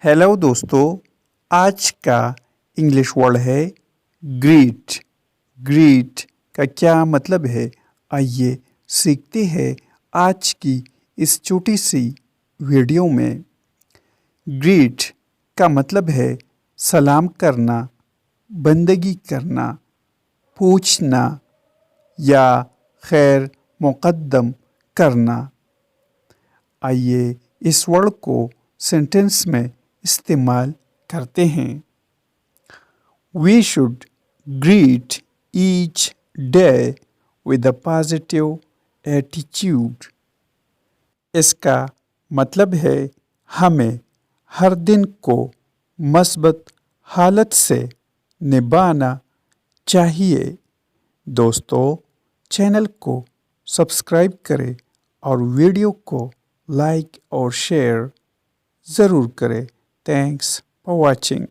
Hello दोस्तों, आज का इंग्लिश वर्ड है ग्रीट। ग्रीट का क्या मतलब है, आइए सीखते हैं आज की इस छोटी सी वीडियो में। ग्रीट का मतलब है सलाम करना, बंदगी करना, पूछना या खैर मुक़द्दम करना। आइए इस वर्ड को सेंटेंस में इस्तेमाल करते हैं। We should greet each day with a positive attitude. इसका मतलब है हमें हर दिन को مثبت हालत से निभाना चाहिए। दोस्तों, चैनल को सब्सक्राइब करें और वीडियो को लाइक और शेयर ज़रूर करें। Thanks for watching.